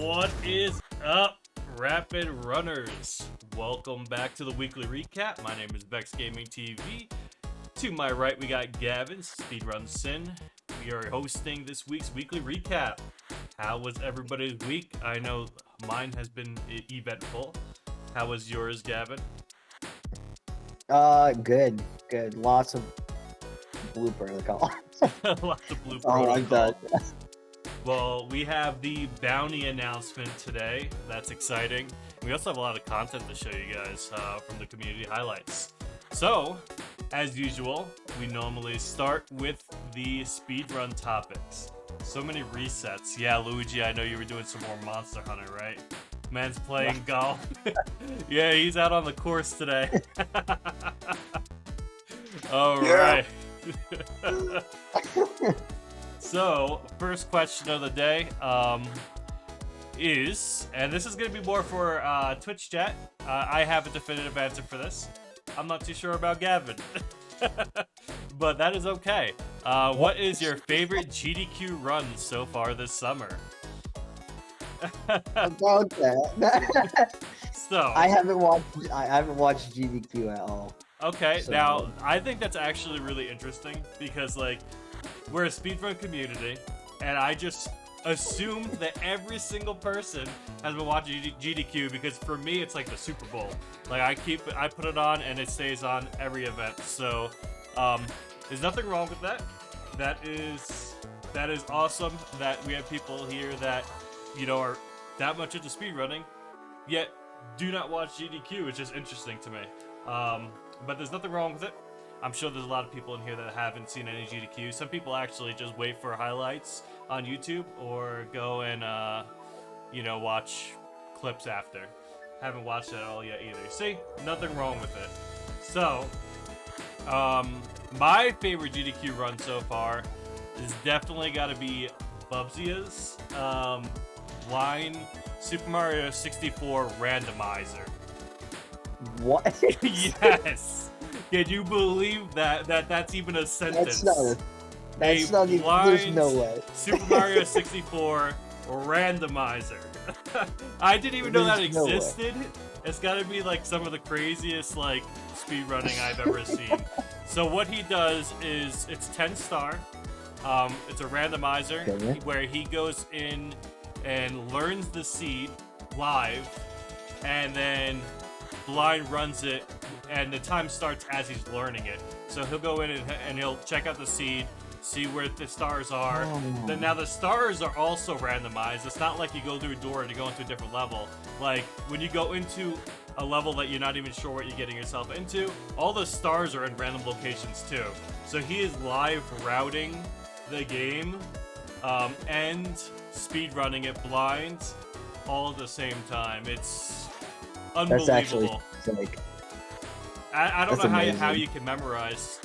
What is up, Rapid Runners? Welcome back to the weekly recap. My name is Bex Gaming TV. To my right, we got Gavin, Speedrun Sin. We are hosting this week's weekly recap. How was everybody's week? I know mine has been eventful. How was yours, Gavin? Good. Lots of blooper, they call it. Lots of blue Oh, like that. Well, we have the bounty announcement today. That's exciting. We also have a lot of content to show you guys from the community highlights. So, as usual, we normally start with the speedrun topics. So many resets. Yeah, Luigi, I know you were doing some more Monster Hunter, right? Man's playing golf. Yeah, he's out on the course today. All right. So, first question of the day is, and this is going to be more for Twitch chat. I have a definitive answer for this. I'm not too sure about Gavin, but that is okay. What is your favorite GDQ run so far this summer? About that. So I haven't watched GDQ at all. Okay, So- now I think that's actually really interesting because we're a speedrun community, and I just assumed that every single person has been watching GDQ because for me it's like the Super Bowl. Like I put it on and it stays on every event. So there's nothing wrong with that. That is awesome that we have people here that are that much into speedrunning, yet do not watch GDQ. It's just interesting to me. But there's nothing wrong with it. I'm sure there's a lot of people in here that haven't seen any GDQ. Some people actually just wait for highlights on YouTube or go and, watch clips after. Haven't watched that all yet either. See? Nothing wrong with it. So, my favorite GDQ run so far is definitely got to be Bubsia's line Super Mario 64 randomizer. What? Yes. Can you believe that's even a sentence? That's not even. There's no way. Super Mario 64 randomizer. I didn't even know that There's no way. existed. It's got to be like some of the craziest speedrunning I've ever seen. So what he does is it's 10 star. It's a randomizer where he goes in and learns the seed live, and then blind runs it, and the time starts as he's learning it. So he'll go in and he'll check out the seed, see where the stars are. Then now the stars are also randomized. It's not like you go through a door and you go into a different level. Like when you go into a level that you're not even sure what you're getting yourself into, all the stars are in random locations too. So he is live routing the game and speedrunning it blind all at the same time. It's unbelievable. That's actually sick. I don't That's know how amazing. you can memorize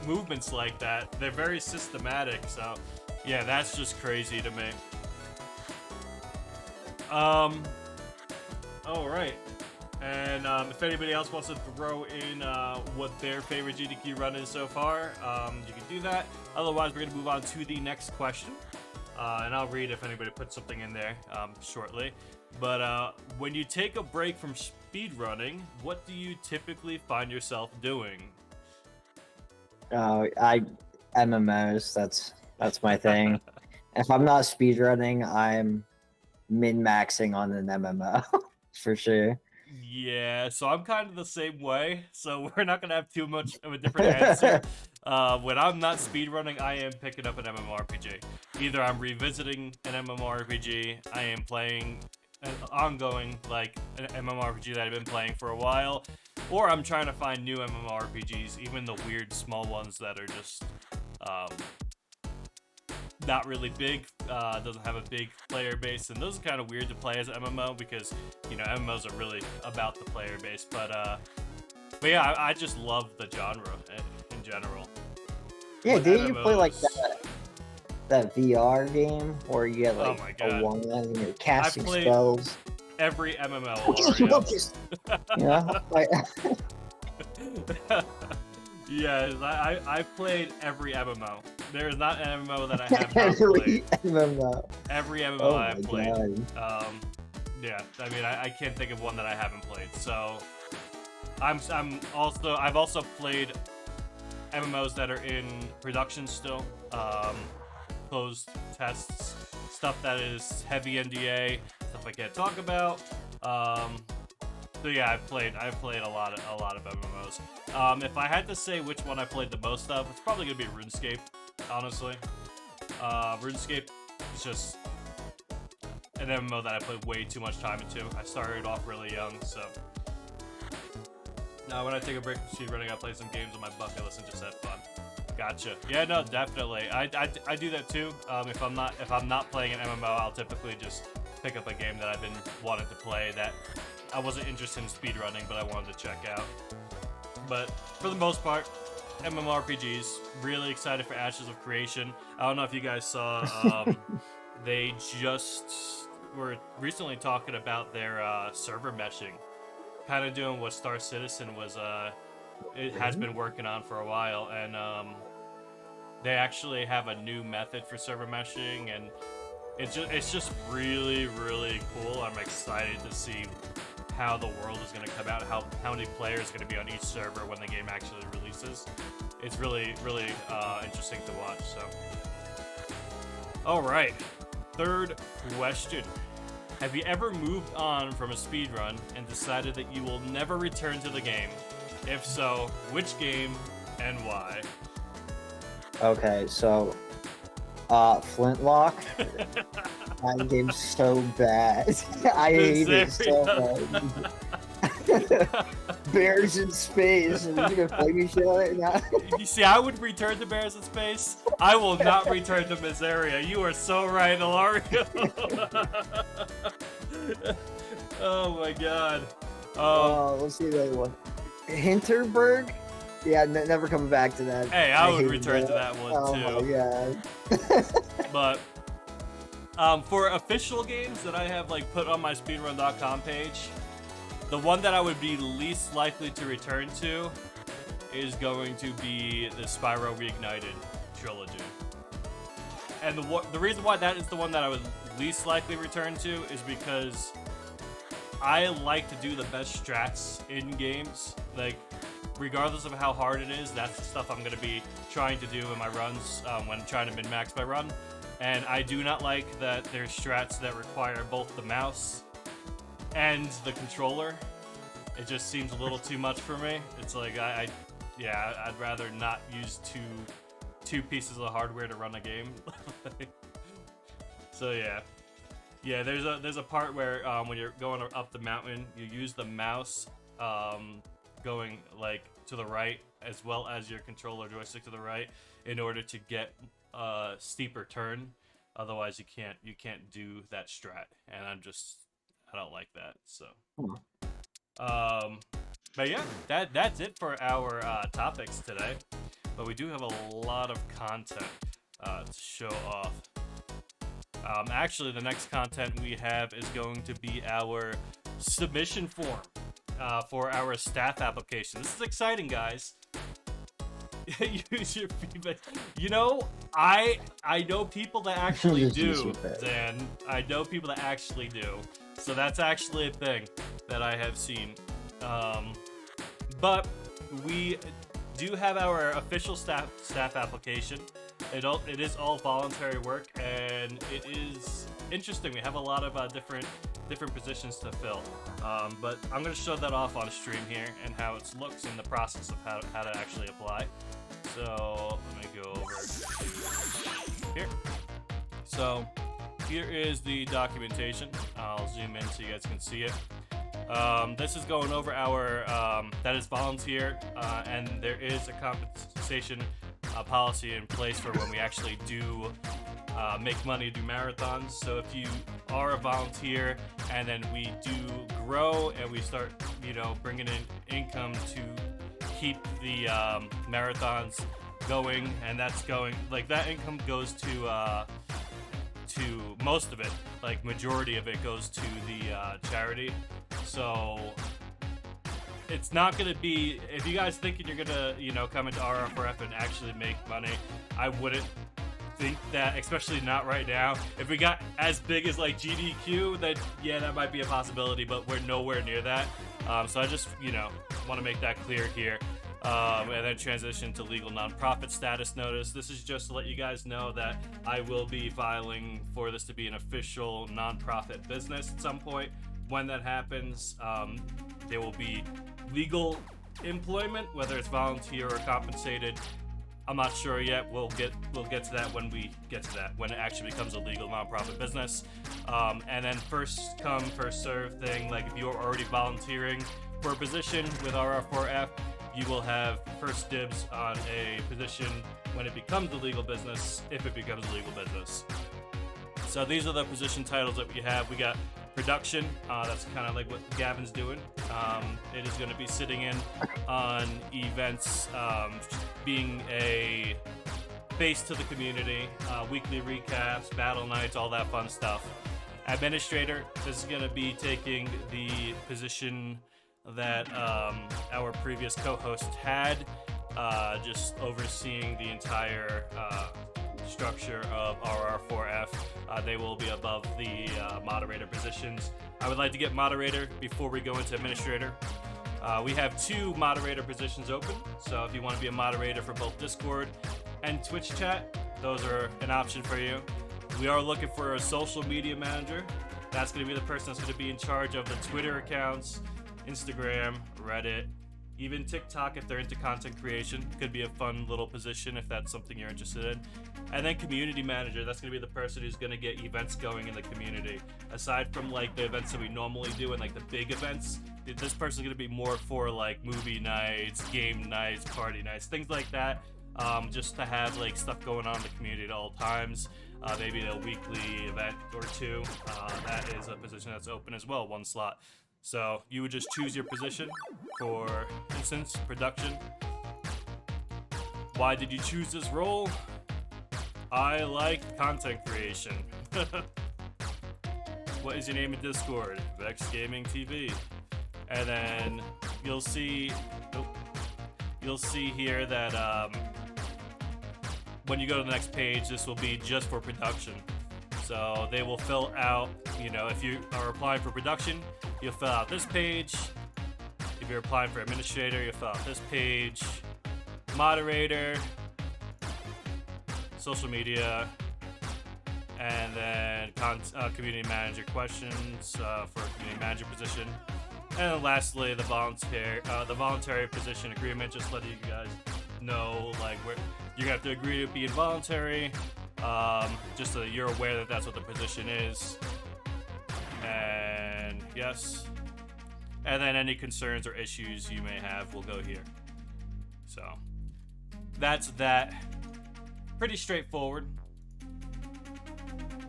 movements like that. They're very systematic, so yeah, that's just crazy to me. All right, and if anybody else wants to throw in what their favorite GDQ run is so far, you can do that. Otherwise, we're gonna move on to the next question, and I'll read if anybody puts something in there shortly. But when you take a break from speedrunning, what do you typically find yourself doing? MMOs. That's my thing. If I'm not speedrunning, I'm min-maxing on an MMO for sure. Yeah, so I'm kind of the same way, so we're not gonna have too much of a different answer. When I'm not speedrunning, I am picking up an MMORPG. Either I'm revisiting an MMORPG, I am playing an ongoing an MMORPG that I've been playing for a while, or I'm trying to find new MMORPGs, even the weird small ones that are just not really big, doesn't have a big player base, and those are kind of weird to play as an MMO because MMOs are really about the player base. But yeah, I just love the genre in general. Yeah, With didn't you play like MMOs. that VR game where you get Oh my a God. wand and you're casting played spells? Every MMO. Focus. Yes, I've played every MMO. There is not an MMO that I have not Every played. MMO. Every MMO Oh I have my played. God. Yeah, I mean, I can't think of one that I haven't played. So, I've also played MMOs that are in production still, closed tests, stuff that is heavy NDA, stuff I can't talk about. So yeah, I've played a lot of MMOs. If I had to say which one I played the most of, it's probably gonna be RuneScape, honestly. RuneScape is just an MMO that I put way too much time into. I started off really young, so now when I take a break from speedrunning, I play some games on my bucket list and just have fun. Gotcha. Yeah, no, definitely. I do that too. If I'm not playing an MMO, I'll typically just pick up a game that I've been wanting to play that I wasn't interested in speedrunning, but I wanted to check out. But for the most part, MMORPGs. Really excited for Ashes of Creation. I don't know if you guys saw. They just were recently talking about their server meshing, kind of doing what Star Citizen was. It has been working on for a while, and they actually have a new method for server meshing, and it's just really cool. I'm excited to see how the world is going to come out, how many players are going to be on each server when the game actually releases. It's really interesting to watch. So, all right, third question. Have you ever moved on from a speedrun and decided that you will never return to the game? If so, which game and why? Okay, so Flintlock. That game's so bad. I hate it so bad. Bears in space, and you're gonna play me shit right now. You see, I would return to Bears in Space. I will not return to Miseria. You are so right, Ilario. Oh my god. Let's see the other one. Hinterberg? Yeah, never coming back to that. Hey, I would return to that one too. Oh my god. But for official games that I have like put on my speedrun.com page, the one that I would be least likely to return to is going to be the Spyro Reignited trilogy. And the reason why that is the one that I would least likely return to is because I like to do the best strats in games. Like, regardless of how hard it is, that's the stuff I'm going to be trying to do in my runs when trying to min-max my run. And I do not like that there's strats that require both the mouse and the controller. It just seems a little too much for me. It's like, I'd rather not use two pieces of hardware to run a game. So yeah. Yeah, there's a part where when you're going up the mountain, you use the mouse going like to the right as well as your controller joystick to the right in order to get a steeper turn. Otherwise, you can't do that strat, and I don't like that. So, but yeah, that's it for our topics today. But we do have a lot of content to show off. Actually, the next content we have is going to be our submission form for our staff application. This is exciting, guys. Use your feedback. You know, I know people that actually do, Dan. I know people that actually do. So that's actually a thing that I have seen. But we do have our official staff application. It is all voluntary work, and it is interesting. We have a lot of different positions to fill. But I'm going to show that off on stream here and how it looks in the process of how to actually apply. So let me go over to here. So here is the documentation. I'll zoom in so you guys can see it. This is going over our that is volunteer, and there is a compensation policy in place for when we actually do make money to do marathons. So if you are a volunteer and then we do grow and we start, bringing in income to keep the marathons going, and that's going like that income goes to most of it, like majority of it goes to the charity. So it's not gonna be, if you guys thinking you're gonna, you know, come into RF4F and actually make money, I wouldn't think that, especially not right now. If we got as big as like GDQ, then yeah, that might be a possibility, but we're nowhere near that. So I just, you know, want to make that clear here. And then transition to legal nonprofit status notice. This is just to let you guys know that I will be filing for this to be an official nonprofit business at some point. When that happens, there will be legal employment, whether it's volunteer or compensated. I'm not sure yet. We'll get to that when we get to that, when it actually becomes a legal nonprofit business. And then first come, first serve thing. Like if you're already volunteering for a position with RF4F, you will have first dibs on a position when it becomes a legal business, if it becomes a legal business. So these are the position titles that we have. We got production, that's kind of like what Gavin's doing. It is going to be sitting in on events, being a face to the community, weekly recaps, battle nights, all that fun stuff. Administrator, this is going to be taking the position that our previous co-host had, just overseeing the entire structure of RR4F. They will be above the moderator positions. I would like to get moderator before we go into administrator. We have 2 moderator positions open, so if you want to be a moderator for both Discord and Twitch chat, those are an option for you. We are looking for a social media manager. That's going to be the person that's going to be in charge of the Twitter accounts, Instagram, Reddit, even TikTok if they're into content creation. Could be a fun little position if that's something you're interested in. And then community manager, that's going to be the person who's going to get events going in the community. Aside from like the events that we normally do and like the big events, this person's going to be more for like movie nights, game nights, party nights, things like that. Just to have like stuff going on in the community at all times. Maybe a weekly event or 2. That is a position that's open as well, 1 slot. So you would just choose your position. For instance, production. Why did you choose this role? I like content creation. What is your name in Discord? Vex Gaming TV. And then you'll see here that when you go to the next page, this will be just for production. So they will fill out, you know, if you are applying for production, you'll fill out this page. If you're applying for administrator, you'll fill out this page. Moderator, social media, and then community manager questions for a community manager position. And then lastly, the voluntary position agreement, just letting you guys know, like, where you're gonna have to agree to be involuntary, just so that you're aware that that's what the position is. And yes, and then any concerns or issues you may have will go here. So that's that. Pretty straightforward.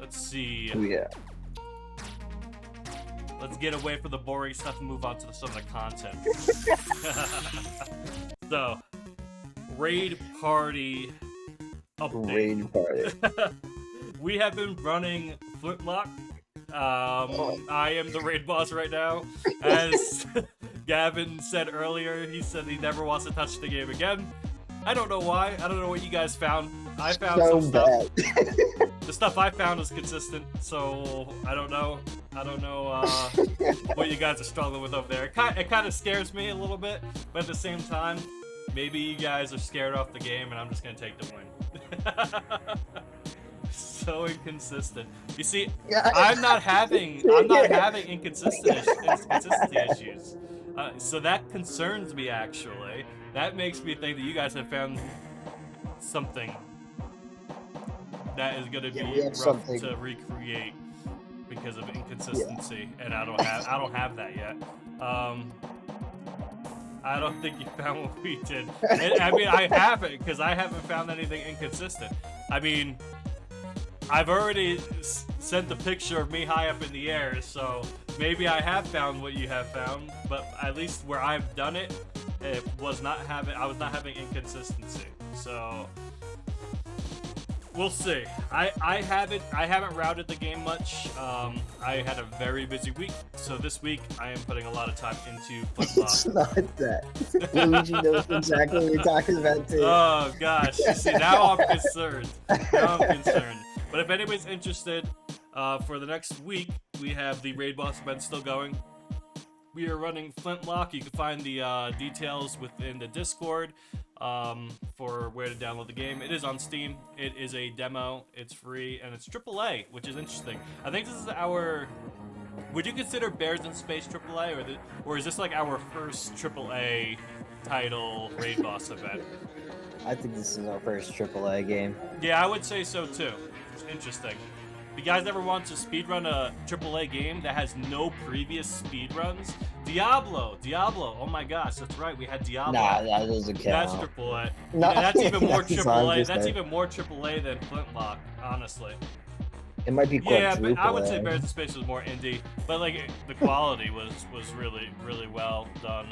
Let's see. Oh, yeah. Let's get away from the boring stuff and move on to some of the content. So, raid party update. Raid party. We have been running Flintlock. I am the raid boss right now. As Gavin said earlier, he said he never wants to touch the game again. I don't know why. I don't know what you guys found. I found so some bad. stuff. The stuff I found is consistent, so I don't know. What you guys are struggling with over there. It kind of scares me a little bit, but at the same time, maybe you guys are scared off the game, and I'm just gonna take the win. So inconsistent. You see, I'm not having inconsistency issues. So that concerns me, actually. That makes me think that you guys have found something that is gonna be rough to recreate because of inconsistency, and I don't have that yet. I don't think you found what we did. I mean, I haven't, because I haven't found anything inconsistent. I mean, I've already sent the picture of me high up in the air, so maybe I have found what you have found, but at least where I've done it, I was not having inconsistency. So We'll see. I haven't routed the game much. I had a very busy week, so this week I am putting a lot of time into Flintlock. It's not that. Luigi knows exactly what you're talking about too. Oh gosh, you see, now I'm concerned. Now I'm concerned. But if anybody's interested, for the next week we have the raid boss event still going. We are running Flintlock. You can find the details within the Discord for where to download the game. It is on Steam. It is a demo. It's free, and it's AAA, which is interesting. I think this is our... Would you consider Bears in Space AAA, or is this like our first AAA title raid boss event? I think this is our first AAA game. Yeah, I would say so too. It's interesting. If you guys ever want to speedrun a AAA game that has no previous speedruns, Diablo, oh my gosh, that's right, we had Diablo. Nah, that doesn't count. That's AAA. No, And that's even more AAA. That's saying. even more AAA than Flintlock, honestly. It might be Yeah, but I would quadruple say A. Bears in Space was more indie, but like the quality was really well done.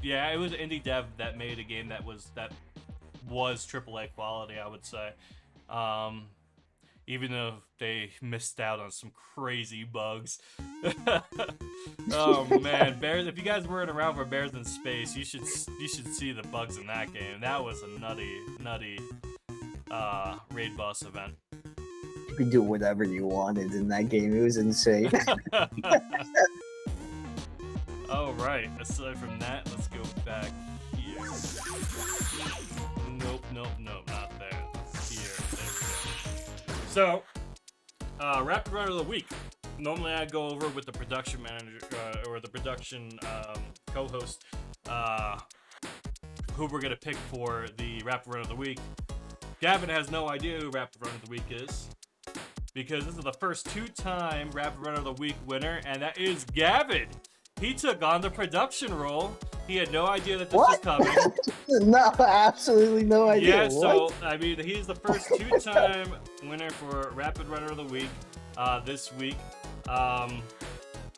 Yeah, it was an indie dev that made a game that was AAA quality, I would say. Even though they missed out on some crazy bugs. Oh man, Bears! If you guys weren't around for Bears in Space, you should see the bugs in that game. That was a nutty raid boss event. You could do whatever you wanted in that game. It was insane. All right. Aside from that, let's go back here. Nope, not there. Here. There we go. So, Rapid Runner of the Week. Normally I go over with the production manager or the production co-host who we're gonna pick for the Rapid Runner of the Week. Gavin has no idea who Rapid Runner of the Week is, because this is the first two-time Rapid Runner of the Week winner, and that is Gavin. He took on the production role. He had no idea that this was coming. No, absolutely no idea. Yeah, so, I mean, he's the first two-time winner for Rapid Runner of the Week this week.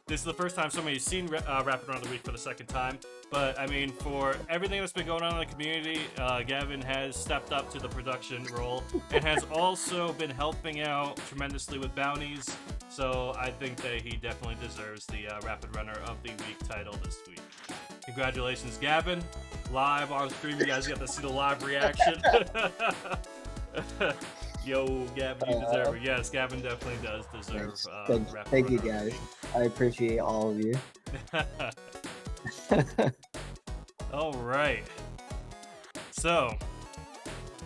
This is the first time somebody's seen Rapid Runner of the Week for the second time. But, I mean, for everything that's been going on in the community, Gavin has stepped up to the production role and has also been helping out tremendously with bounties. So I think that he definitely deserves the Rapid Runner of the Week title this week. Congratulations, Gavin. Live on stream, you guys got to see the live reaction. Yo, Gavin, you deserve it. Yes, Gavin definitely does deserve thank you, guys. I appreciate all of you. All right. So,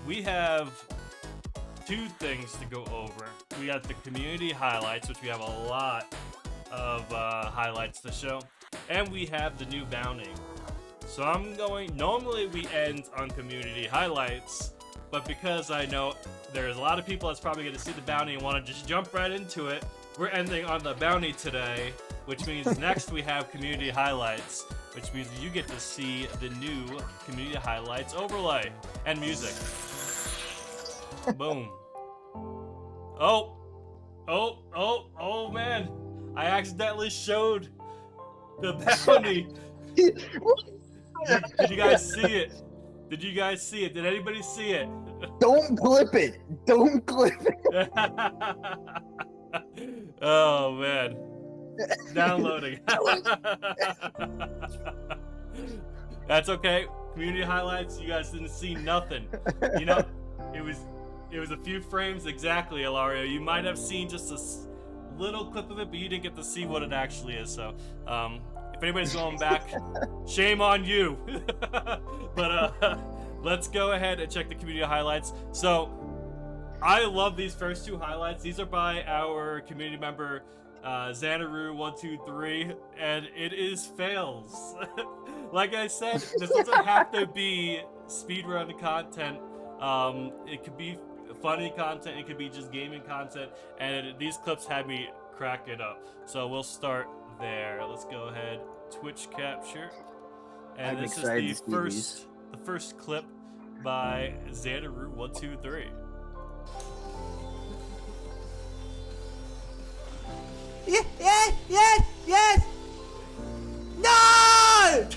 we have two things to go over. We got the community highlights, which we have a lot of highlights to show. And we have the new bounty. So normally we end on community highlights, but because I know there's a lot of people that's probably going to see the bounty and want to just jump right into it, we're ending on the bounty today, which means next we have community highlights, which means you get to see the new community highlights overlay and music. Boom. Oh man, I accidentally showed the bounty. Did you guys see it? Did you guys see it? Did anybody see it? Don't clip it. Don't clip it. Oh man. Downloading. That's okay. Community highlights, you guys didn't see nothing. You know, it was a few frames exactly, Ilario. You might have seen just a little clip of it, but you didn't get to see what it actually is. So, if anybody's going back, shame on you. But let's go ahead and check the community highlights. So, I love these first two highlights. These are by our community member, Xanaru123, and it is fails. Like I said, this doesn't have to be speedrun content. It could be funny content, it could be just gaming content, and these clips had me crack it up. So we'll start there. Let's go ahead, Twitch capture, and this is the first clip by Xanaru123. Yes! No!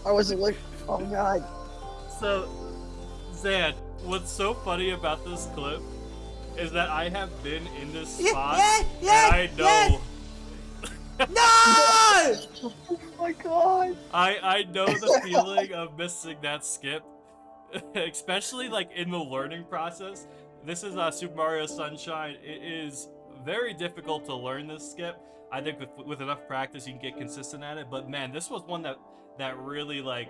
I wasn't like, oh god. So, Zan, What's so funny about this clip is that I have been in this Yeah, spot, yeah, and I know. No! Oh my god! I know the feeling of missing that skip, especially like in the learning process. This is Super Mario Sunshine. It is very difficult to learn this skip. I think with enough practice you can get consistent at it. But man, this was one that really like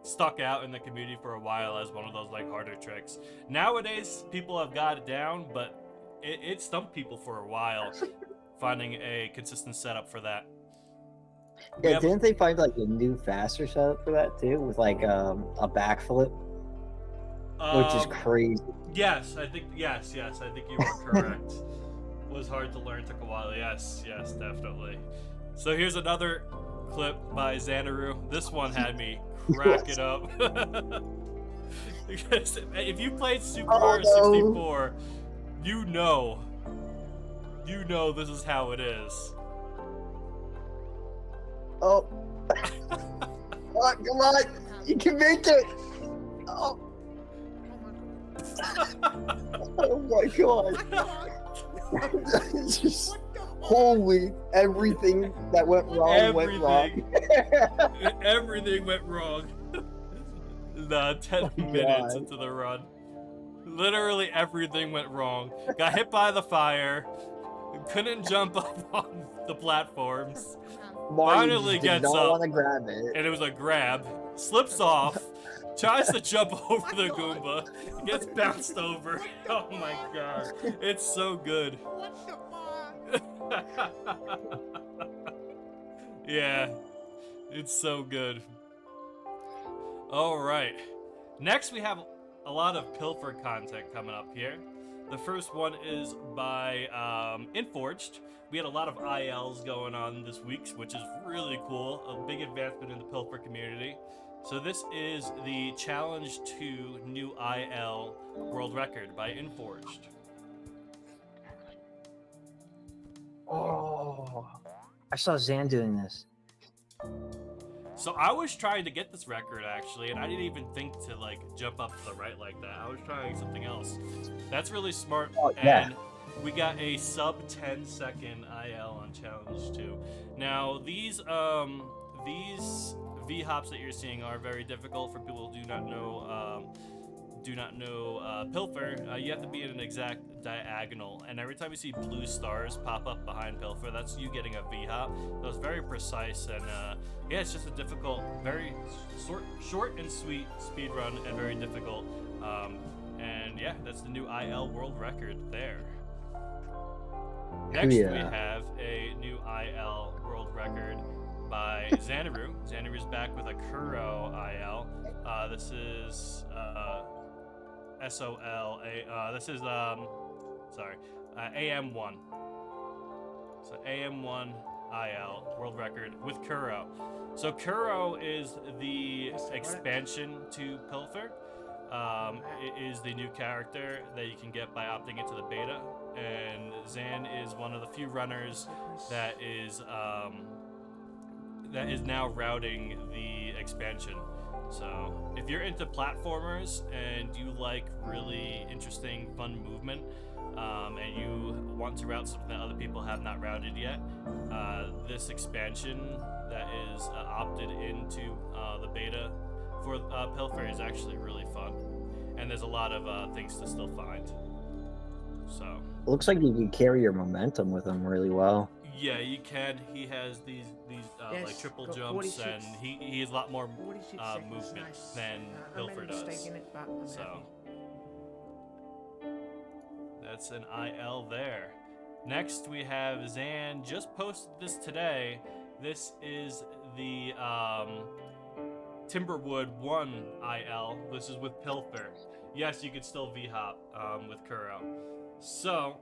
stuck out in the community for a while as one of those like harder tricks. Nowadays people have got it down, but it stumped people for a while finding a consistent setup for that. Yeah, didn't they find like a new faster setup for that too, with like a backflip, which is crazy. Yes, I think yes, I think you were correct. Was hard to learn, took a while. Yes, definitely. So here's another clip by Xanaru. This one had me cracking up. Because if you played Super Mario 64, you know this is how it is. Oh. Oh, come on! You can make it! Oh, oh my god! It's just holy, everything that went wrong went wrong. Everything went wrong. 10 minutes into the run. Literally everything went wrong. Got hit by the fire. Couldn't jump up on the platforms. Finally gets up. Want to grab it. And it was a grab. Slips off. Tries to jump over the Goomba. Gets bounced over. Oh my god. It's so good. Yeah. It's so good. Alright. Next we have a lot of pilfer content coming up here. The first one is by Inforged. We had a lot of ILs going on this week, which is really cool. A big advancement in the pilfer community. So this is the Challenge to New IL World Record by Inforged. Oh, I saw Zan doing this. So I was trying to get this record actually, and I didn't even think to like jump up to the right like that. I was trying something else. That's really smart. Oh, yeah. And we got a sub 10-second IL on Challenge 2. Now these V-hops that you're seeing are very difficult for people who do not know Pilfer. You have to be in an exact diagonal, and every time you see blue stars pop up behind Pilfer, that's you getting a V-hop. So it's very precise, and yeah, it's just a difficult, very short and sweet speed run, and very difficult. And yeah, that's the new IL world record there. Next, we have a new IL world record by Xanaru. Xanaru's back with a Kuro IL. This is SOL. This is AM1. So AM1 IL world record with Kuro. So Kuro is the expansion to Pilfer. It is the new character that you can get by opting into the beta, and Zan is one of the few runners that is now routing the expansion. So if you're into platformers and you like really interesting, fun movement, and you want to route something that other people have not routed yet, this expansion that is opted into the beta for Pilfer is actually really fun, and there's a lot of things to still find. So it looks like you can carry your momentum with him really well. Yeah, you can. He has these like triple jumps, and he has a lot more movement than Pilfer does. So that's an IL there. Next we have Zan. Just posted this today. This is the Timberwood 1 IL. This is with Pilfer. Yes, you could still V-hop with Kuro. So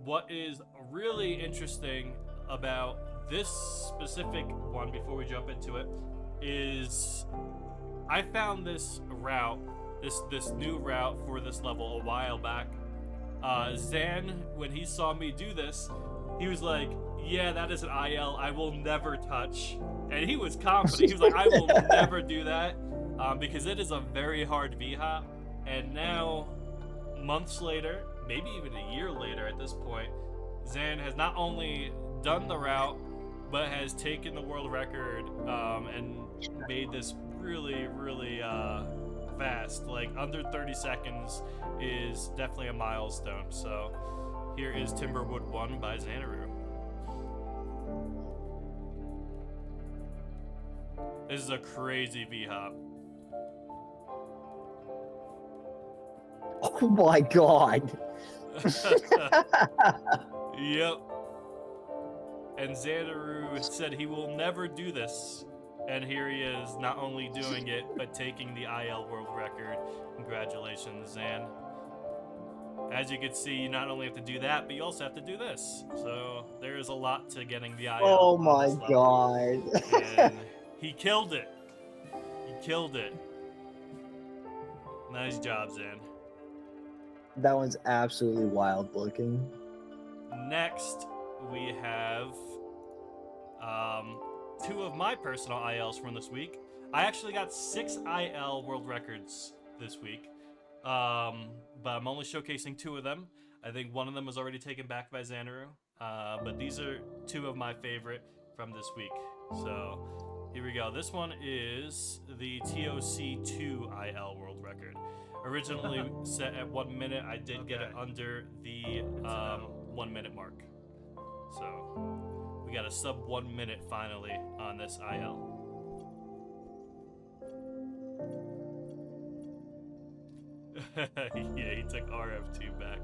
what is really interesting about this specific one, before we jump into it, is I found this route, this new route for this level a while back. Zan, when he saw me do this, he was like, yeah, that is an IL I will never touch. And he was confident. He was like, I will never do that, because it is a very hard V-hop. And now, months later, maybe even a year later at this point, Zan has not only done the route, but has taken the world record and made this really, really fast. Like, under 30 seconds is definitely a milestone. So, here is Timberwood 1 by Xanaru. This is a crazy V-hop. Oh my god. Yep. And Xanaru said he will never do this. And here he is, not only doing it, but taking the IL world record. Congratulations, Zan. As you can see, you not only have to do that, but you also have to do this. So there is a lot to getting the IL. Oh on my this level. god. And he killed it. He killed it. Nice job, Zan. That one's absolutely wild looking. Next, we have two of my personal ILs from this week. I actually got 6 IL world records this week, but I'm only showcasing 2 of them. I think one of them was already taken back by Xanaru, but these are 2 of my favorite from this week. So here we go. This one is the TOC2 IL world record. Originally set at 1 minute, I did get it under the 1 minute mark. So we got a sub 1 minute finally on this IL. Yeah, he took RF2 back.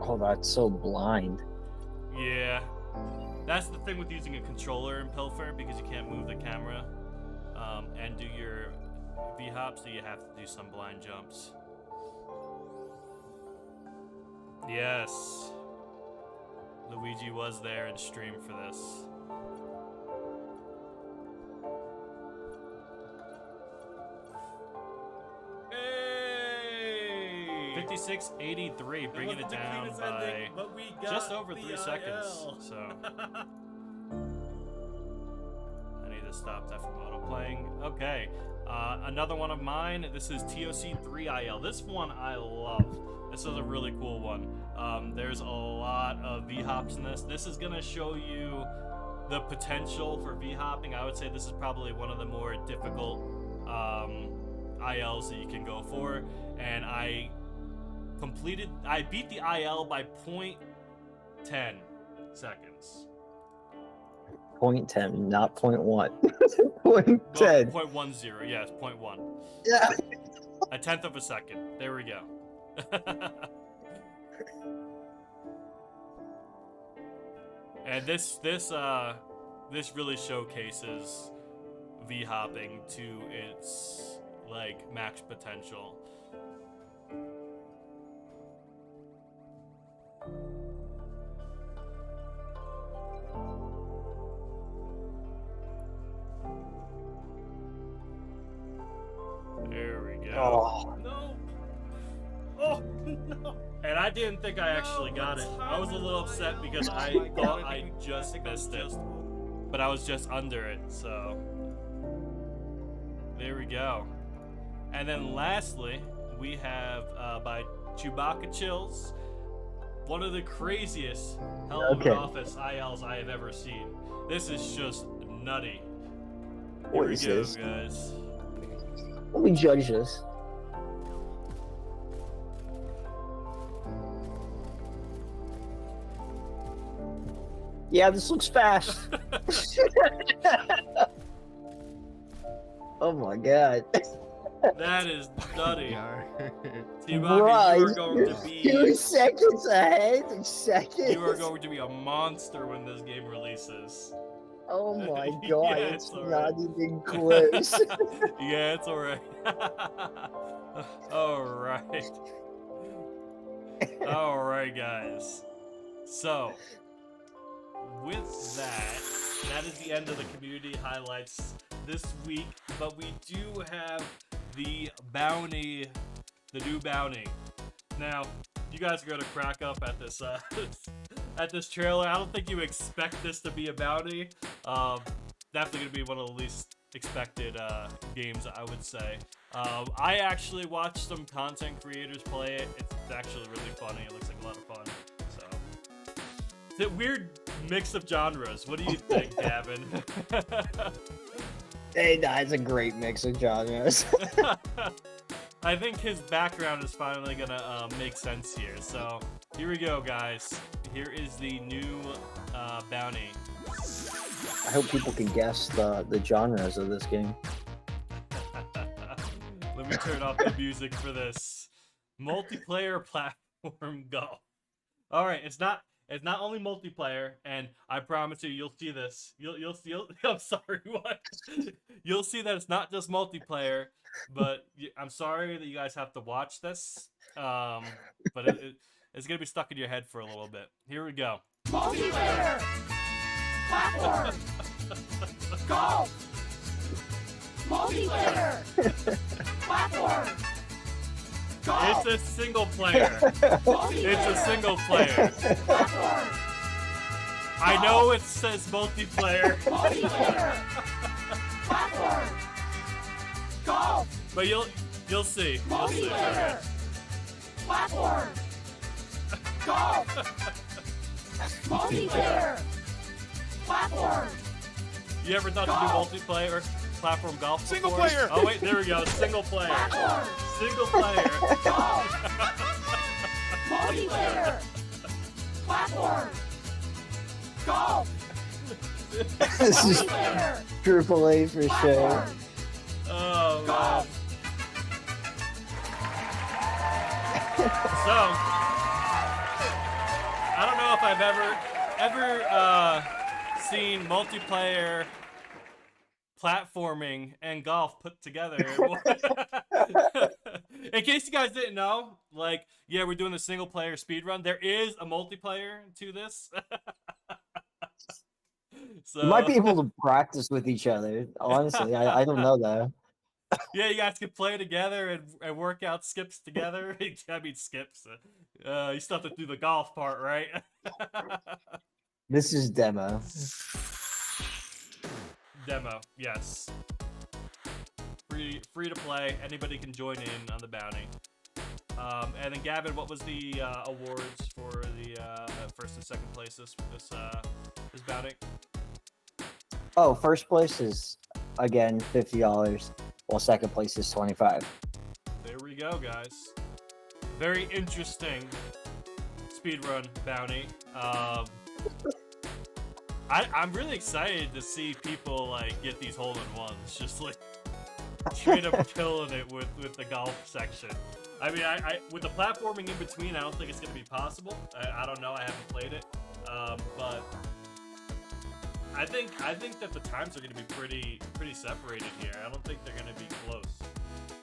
Oh, that's so blind. Yeah. That's the thing with using a controller in Pilfer, because you can't move the camera and do your V-hops, so you have to do some blind jumps. Yes. Luigi was there in stream for this. Hey! 56.83, bringing it down by just over 3 seconds. So I need to stop that from auto-playing. Okay, another one of mine. This is TOC3IL. This one I love. This is a really cool one. There's a lot of V-hops in this. This is gonna show you the potential for V-hopping. I would say this is probably one of the more difficult ILs that you can go for. And I beat the IL by 0.10 seconds. 0.10, not 0.1. 0.10. 0.10, yes, 0.1. Yeah. A tenth of a second. There we go. And this really showcases V-hopping to its like max potential. There we go. Oh. No. Oh no. And I didn't think I actually got it. I was a little upset because I thought I just missed it. But I was just under it, so there we go. And then lastly, we have by Chewbacca Chills, one of the craziest Hell of an Office ILs I have ever seen. This is just nutty. Here What we is go, this? guys. Let me judge this. Yeah, this looks fast. Oh my god. That is nutty. Chewbacca, Bruh, you are going to be 2 seconds ahead. Seconds. you are going to be a monster when this game releases. Oh my god, Yeah, it's it's all not right. even close. Yeah, it's alright. Alright. Alright, guys. So, with that is the end of the community highlights this week. But we do have the bounty, the new bounty. Now, you guys are gonna crack up at this at this trailer. I don't think you expect this to be a bounty. Definitely gonna be one of the least expected games, I would say. I actually watched some content creators play it. It's actually really funny. It looks like a lot of fun. So, it's a weird mix of genres. What do you think, Gavin? Hey, that's a great mix of genres. I think his background is finally gonna make sense here. So here we go, guys. Here is the new bounty. I hope people can guess the genres of this game. Let me turn off the music for this. Multiplayer platform golf. All right, it's not only multiplayer, and I promise you, you'll see this. You'll see. I'm sorry, what? You'll see that it's not just multiplayer, but I'm sorry that you guys have to watch this. But it's gonna be stuck in your head for a little bit. Here we go. Multiplayer! Platform! Golf! Multiplayer! Platform! Golf! It's a single player. It's a single player. Platform! I know it says multiplayer. Multiplayer! Platform! Golf! But you'll see. You'll see. Multiplayer! Platform! Golf! Multiplayer! Platform! You ever thought to do multiplayer platform golf before? Single player! Oh wait, there we go. Single player. Platform! Single player. Golf! Multiplayer! Platform! Golf! This is Multiplayer! Triple A for sure. Platform! Oh man. Golf! So I don't know if I've ever seen multiplayer platforming and golf put together. In case you guys didn't know, like, yeah, we're doing the single player speedrun. There is a multiplayer to this. So You might be able to practice with each other. Honestly, I don't know though. yeah, you guys can play together and work out skips together. I mean skips. You still have to do the golf part, right? This is demo. Demo, yes. Free to play. Anybody can join in on the bounty. And then Gavin, what was the awards for the first and second place this bounty? Oh, first place is again $50, while second place is $25. There we go, guys. Very interesting speedrun bounty. I'm really excited to see people like get these hole-in-ones, just like straight up killing it with the golf section. I mean, I with the platforming in between, I don't think it's gonna be possible. I don't know. I haven't played it, but I think that the times are gonna be pretty separated here. I don't think they're gonna be close,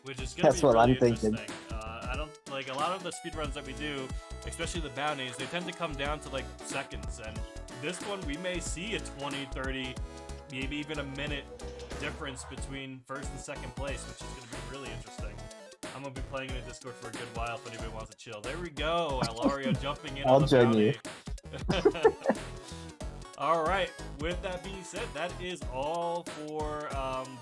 which is gonna That's be what really I'm thinking. interesting. I don't like a lot of the speedruns that we do, especially the bounties. They tend to come down to like seconds, and this one we may see a 20, 30, maybe even a minute difference between first and second place, which is gonna be really interesting. I'm gonna be playing in a Discord for a good while if anybody wants to chill. There we go, Alario jumping in I'll on the join bounty. you. All right, with that being said, that is all for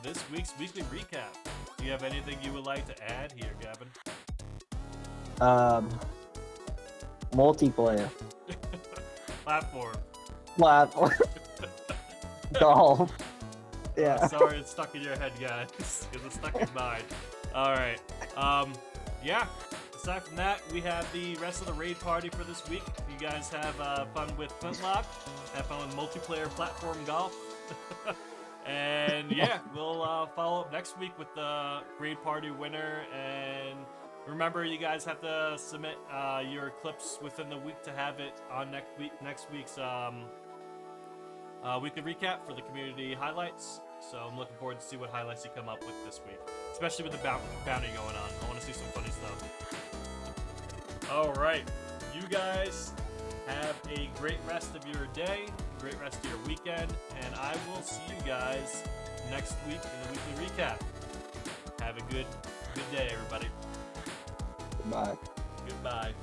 this week's weekly recap. Do you have anything you would like to add here, Gavin? Multiplayer. Platform. Platform. Golf. Yeah. Sorry, it's stuck in your head, guys, because it's stuck in mine. All right. Yeah. Aside from that, we have the rest of the raid party for this week. You guys have fun with Flintlock. Have fun with multiplayer platform golf. And yeah, we'll follow up next week with the raid party winner. And remember, you guys have to submit your clips within the week to have it on next week's weekly recap for the community highlights. So I'm looking forward to see what highlights you come up with this week, especially with the bounty going on. I want to see some funny stuff. All right, you guys have a great rest of your day, great rest of your weekend, and I will see you guys next week in the weekly recap. Have a good day, everybody. Bye. Goodbye.